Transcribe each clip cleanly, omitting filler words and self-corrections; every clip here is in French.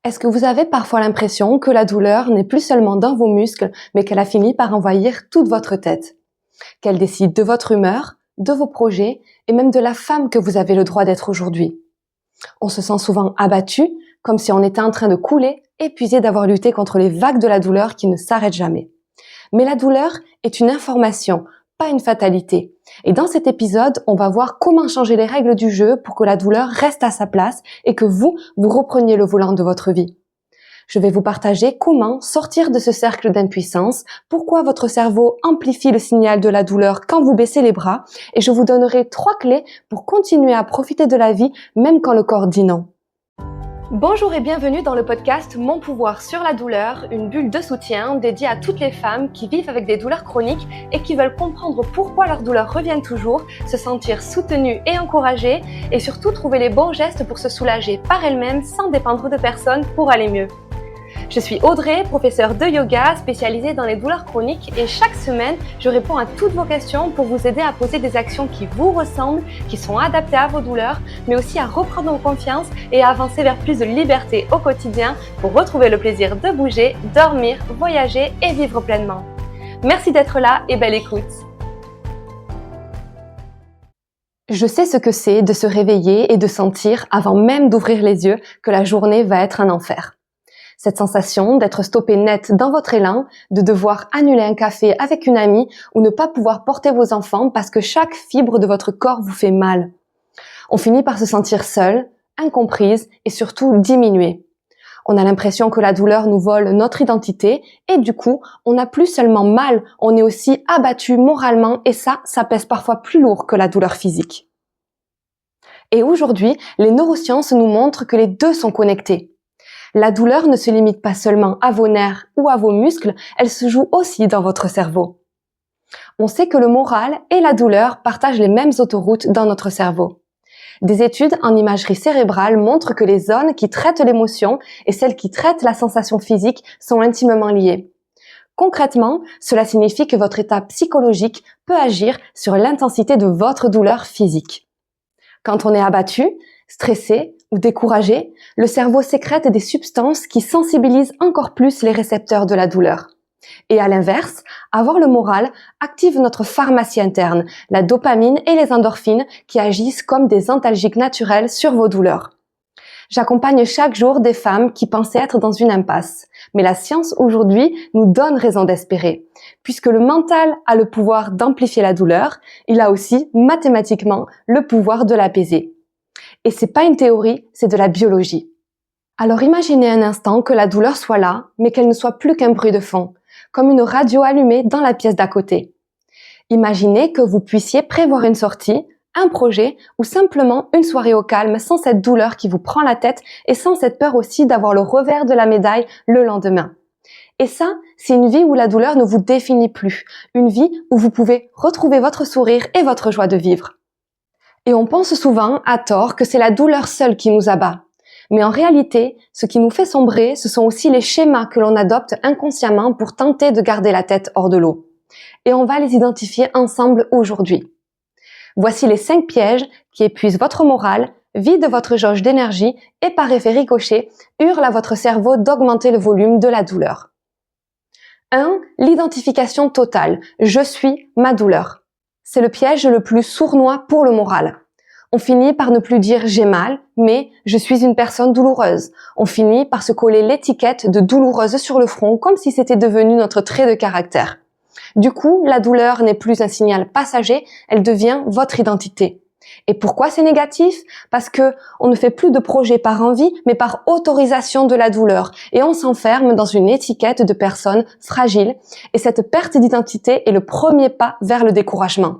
Est-ce que vous avez parfois l'impression que la douleur n'est plus seulement dans vos muscles, mais qu'elle a fini par envahir toute votre tête? Qu'elle décide de votre humeur, de vos projets et même de la femme que vous avez le droit d'être aujourd'hui? On se sent souvent abattu, comme si on était en train de couler, épuisé d'avoir lutté contre les vagues de la douleur qui ne s'arrêtent jamais. Mais la douleur est une information, pas une fatalité. Et dans cet épisode, on va voir comment changer les règles du jeu pour que la douleur reste à sa place et que vous repreniez le volant de votre vie. Je vais vous partager comment sortir de ce cercle d'impuissance, pourquoi votre cerveau amplifie le signal de la douleur quand vous baissez les bras, et je vous donnerai 3 clés pour continuer à profiter de la vie même quand le corps dit non. Bonjour et bienvenue dans le podcast Mon pouvoir sur la douleur, une bulle de soutien dédiée à toutes les femmes qui vivent avec des douleurs chroniques et qui veulent comprendre pourquoi leurs douleurs reviennent toujours, se sentir soutenues et encouragées et surtout trouver les bons gestes pour se soulager par elles-mêmes sans dépendre de personne pour aller mieux. Je suis Audrey, professeure de yoga spécialisée dans les douleurs chroniques et chaque semaine, je réponds à toutes vos questions pour vous aider à poser des actions qui vous ressemblent, qui sont adaptées à vos douleurs, mais aussi à reprendre confiance et à avancer vers plus de liberté au quotidien pour retrouver le plaisir de bouger, dormir, voyager et vivre pleinement. Merci d'être là et belle écoute. Je sais ce que c'est de se réveiller et de sentir, avant même d'ouvrir les yeux, que la journée va être un enfer. Cette sensation d'être stoppé net dans votre élan, de devoir annuler un café avec une amie ou ne pas pouvoir porter vos enfants parce que chaque fibre de votre corps vous fait mal. On finit par se sentir seule, incomprise et surtout diminuée. On a l'impression que la douleur nous vole notre identité et du coup, on n'a plus seulement mal, on est aussi abattu moralement et ça pèse parfois plus lourd que la douleur physique. Et aujourd'hui, les neurosciences nous montrent que les deux sont connectés. La douleur ne se limite pas seulement à vos nerfs ou à vos muscles, elle se joue aussi dans votre cerveau. On sait que le moral et la douleur partagent les mêmes autoroutes dans notre cerveau. Des études en imagerie cérébrale montrent que les zones qui traitent l'émotion et celles qui traitent la sensation physique sont intimement liées. Concrètement, cela signifie que votre état psychologique peut agir sur l'intensité de votre douleur physique. Quand on est abattu, stressé ou découragé, le cerveau sécrète des substances qui sensibilisent encore plus les récepteurs de la douleur. Et à l'inverse, avoir le moral active notre pharmacie interne, la dopamine et les endorphines qui agissent comme des antalgiques naturels sur vos douleurs. J'accompagne chaque jour des femmes qui pensaient être dans une impasse. Mais la science aujourd'hui nous donne raison d'espérer. Puisque le mental a le pouvoir d'amplifier la douleur, il a aussi mathématiquement le pouvoir de l'apaiser. Et c'est pas une théorie, c'est de la biologie. Alors imaginez un instant que la douleur soit là, mais qu'elle ne soit plus qu'un bruit de fond, comme une radio allumée dans la pièce d'à côté. Imaginez que vous puissiez prévoir une sortie, un projet ou simplement une soirée au calme sans cette douleur qui vous prend la tête et sans cette peur aussi d'avoir le revers de la médaille le lendemain. Et ça, c'est une vie où la douleur ne vous définit plus, une vie où vous pouvez retrouver votre sourire et votre joie de vivre. Et on pense souvent, à tort, que c'est la douleur seule qui nous abat. Mais en réalité, ce qui nous fait sombrer, ce sont aussi les schémas que l'on adopte inconsciemment pour tenter de garder la tête hors de l'eau. Et on va les identifier ensemble aujourd'hui. Voici les 5 pièges qui épuisent votre morale, vident votre jauge d'énergie et par effet ricochet, hurlent à votre cerveau d'augmenter le volume de la douleur. 1. L'identification totale. Je suis ma douleur. C'est le piège le plus sournois pour le moral. On finit par ne plus dire j'ai mal, mais je suis une personne douloureuse. On finit par se coller l'étiquette de douloureuse sur le front comme si c'était devenu notre trait de caractère. Du coup, la douleur n'est plus un signal passager, elle devient votre identité. Et pourquoi c'est négatif? Parce que on ne fait plus de projets par envie, mais par autorisation de la douleur. Et on s'enferme dans une étiquette de personne fragile. Et cette perte d'identité est le premier pas vers le découragement.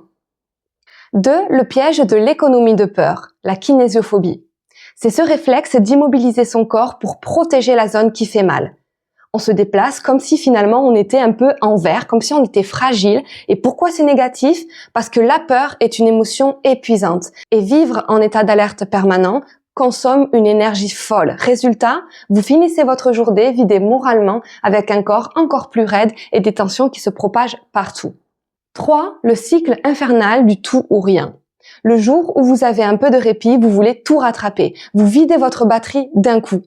2. Le piège de l'économie de peur, la kinésiophobie. C'est ce réflexe d'immobiliser son corps pour protéger la zone qui fait mal. On se déplace comme si finalement on était un peu en verre, comme si on était fragile. Et pourquoi c'est négatif? Parce que la peur est une émotion épuisante. Et vivre en état d'alerte permanent consomme une énergie folle. Résultat, vous finissez votre journée vidé moralement avec un corps encore plus raide et des tensions qui se propagent partout. 3. Le cycle infernal du tout ou rien. Le jour où vous avez un peu de répit, vous voulez tout rattraper. Vous videz votre batterie d'un coup.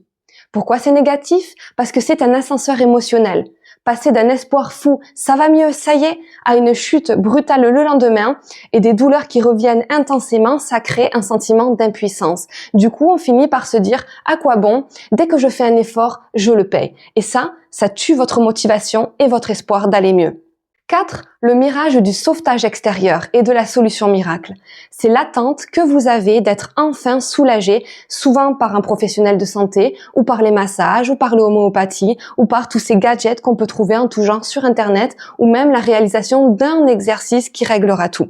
Pourquoi c'est négatif? Parce que c'est un ascenseur émotionnel. Passer d'un espoir fou, ça va mieux, ça y est, à une chute brutale le lendemain et des douleurs qui reviennent intensément, ça crée un sentiment d'impuissance. Du coup, on finit par se dire, à quoi bon? Dès que je fais un effort, je le paye. Et ça tue votre motivation et votre espoir d'aller mieux. 4. Le mirage du sauvetage extérieur et de la solution miracle. C'est l'attente que vous avez d'être enfin soulagé, souvent par un professionnel de santé, ou par les massages, ou par l'homéopathie, ou par tous ces gadgets qu'on peut trouver en tout genre sur Internet, ou même la réalisation d'un exercice qui réglera tout.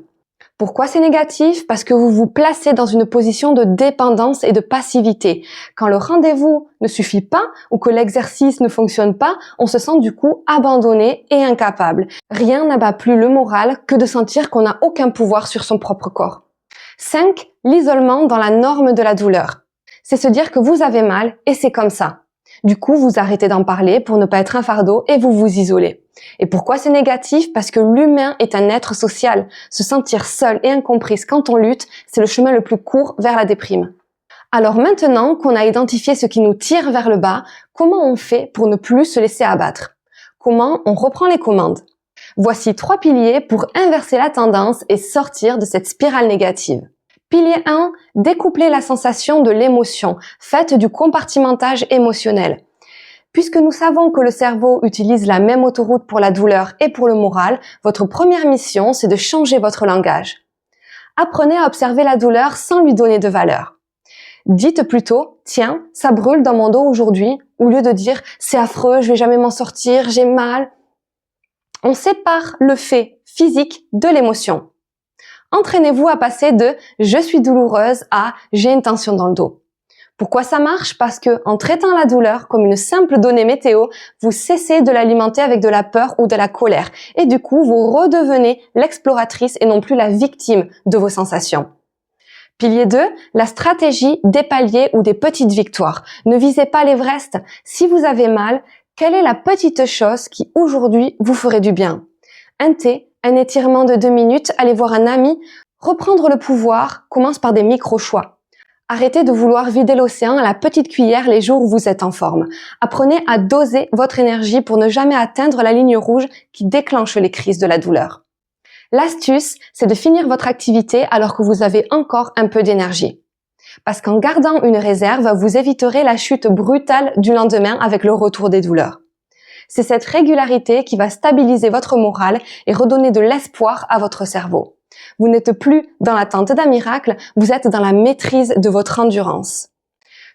Pourquoi c'est négatif? Parce que vous vous placez dans une position de dépendance et de passivité. Quand le rendez-vous ne suffit pas ou que l'exercice ne fonctionne pas, on se sent du coup abandonné et incapable. Rien n'abat plus le moral que de sentir qu'on n'a aucun pouvoir sur son propre corps. 5. L'isolement dans la norme de la douleur. C'est se dire que vous avez mal et c'est comme ça. Du coup, vous arrêtez d'en parler pour ne pas être un fardeau et vous vous isolez. Et pourquoi c'est négatif? Parce que l'humain est un être social. Se sentir seul et incomprise quand on lutte, c'est le chemin le plus court vers la déprime. Alors maintenant qu'on a identifié ce qui nous tire vers le bas, comment on fait pour ne plus se laisser abattre? Comment on reprend les commandes? Voici 3 piliers pour inverser la tendance et sortir de cette spirale négative. Pilier 1, découpler la sensation de l'émotion. Faites du compartimentage émotionnel. Puisque nous savons que le cerveau utilise la même autoroute pour la douleur et pour le moral, votre première mission, c'est de changer votre langage. Apprenez à observer la douleur sans lui donner de valeur. Dites plutôt, tiens, ça brûle dans mon dos aujourd'hui, au lieu de dire, c'est affreux, je vais jamais m'en sortir, j'ai mal. On sépare le fait physique de l'émotion. Entraînez-vous à passer de « je suis douloureuse » à « j'ai une tension dans le dos ». Pourquoi ça marche? Parce que, en traitant la douleur comme une simple donnée météo, vous cessez de l'alimenter avec de la peur ou de la colère. Et du coup, vous redevenez l'exploratrice et non plus la victime de vos sensations. Pilier 2, la stratégie des paliers ou des petites victoires. Ne visez pas l'Everest. Si vous avez mal, quelle est la petite chose qui aujourd'hui vous ferait du bien? Un thé, un étirement de 2 minutes, aller voir un ami, reprendre le pouvoir commence par des micro-choix. Arrêtez de vouloir vider l'océan à la petite cuillère les jours où vous êtes en forme. Apprenez à doser votre énergie pour ne jamais atteindre la ligne rouge qui déclenche les crises de la douleur. L'astuce, c'est de finir votre activité alors que vous avez encore un peu d'énergie. Parce qu'en gardant une réserve, vous éviterez la chute brutale du lendemain avec le retour des douleurs. C'est cette régularité qui va stabiliser votre morale et redonner de l'espoir à votre cerveau. Vous n'êtes plus dans l'attente d'un miracle, vous êtes dans la maîtrise de votre endurance.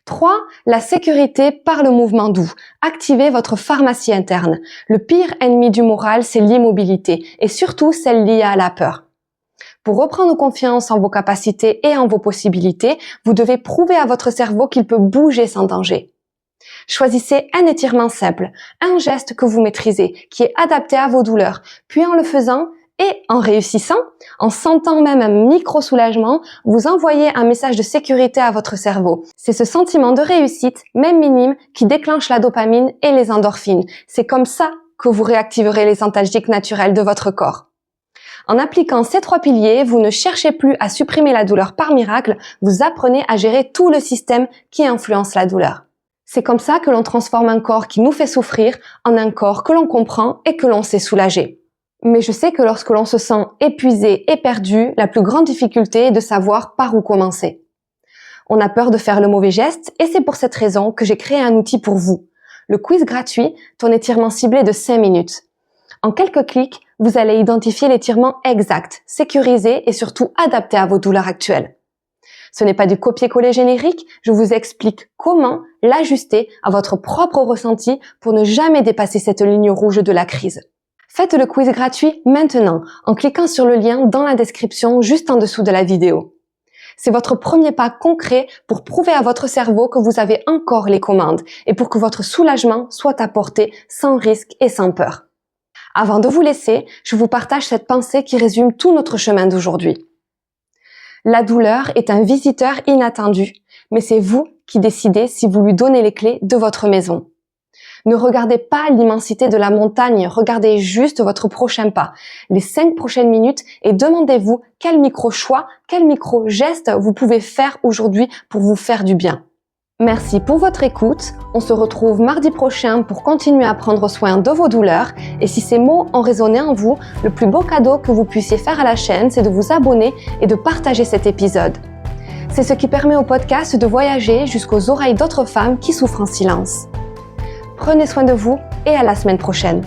3. La sécurité par le mouvement doux. Activez votre pharmacie interne. Le pire ennemi du moral, c'est l'immobilité et surtout celle liée à la peur. Pour reprendre confiance en vos capacités et en vos possibilités, vous devez prouver à votre cerveau qu'il peut bouger sans danger. Choisissez un étirement simple, un geste que vous maîtrisez, qui est adapté à vos douleurs. Puis en le faisant et en réussissant, en sentant même un micro-soulagement, vous envoyez un message de sécurité à votre cerveau. C'est ce sentiment de réussite, même minime, qui déclenche la dopamine et les endorphines. C'est comme ça que vous réactiverez les antalgiques naturels de votre corps. En appliquant ces 3 piliers, vous ne cherchez plus à supprimer la douleur par miracle, vous apprenez à gérer tout le système qui influence la douleur. C'est comme ça que l'on transforme un corps qui nous fait souffrir en un corps que l'on comprend et que l'on sait soulager. Mais je sais que lorsque l'on se sent épuisé et perdu, la plus grande difficulté est de savoir par où commencer. On a peur de faire le mauvais geste et c'est pour cette raison que j'ai créé un outil pour vous. Le quiz gratuit, ton étirement ciblé de 5 minutes. En quelques clics, vous allez identifier l'étirement exact, sécurisé et surtout adapté à vos douleurs actuelles. Ce n'est pas du copier-coller générique, je vous explique comment l'ajuster à votre propre ressenti pour ne jamais dépasser cette ligne rouge de la crise. Faites le quiz gratuit maintenant en cliquant sur le lien dans la description juste en dessous de la vidéo. C'est votre premier pas concret pour prouver à votre cerveau que vous avez encore les commandes et pour que votre soulagement soit apporté sans risque et sans peur. Avant de vous laisser, je vous partage cette pensée qui résume tout notre chemin d'aujourd'hui. La douleur est un visiteur inattendu, mais c'est vous qui décidez si vous lui donnez les clés de votre maison. Ne regardez pas l'immensité de la montagne, regardez juste votre prochain pas, les 5 prochaines minutes et demandez-vous quel micro-choix, quel micro-geste vous pouvez faire aujourd'hui pour vous faire du bien. Merci pour votre écoute. On se retrouve mardi prochain pour continuer à prendre soin de vos douleurs. Et si ces mots ont résonné en vous, le plus beau cadeau que vous puissiez faire à la chaîne, c'est de vous abonner et de partager cet épisode. C'est ce qui permet au podcast de voyager jusqu'aux oreilles d'autres femmes qui souffrent en silence. Prenez soin de vous et à la semaine prochaine.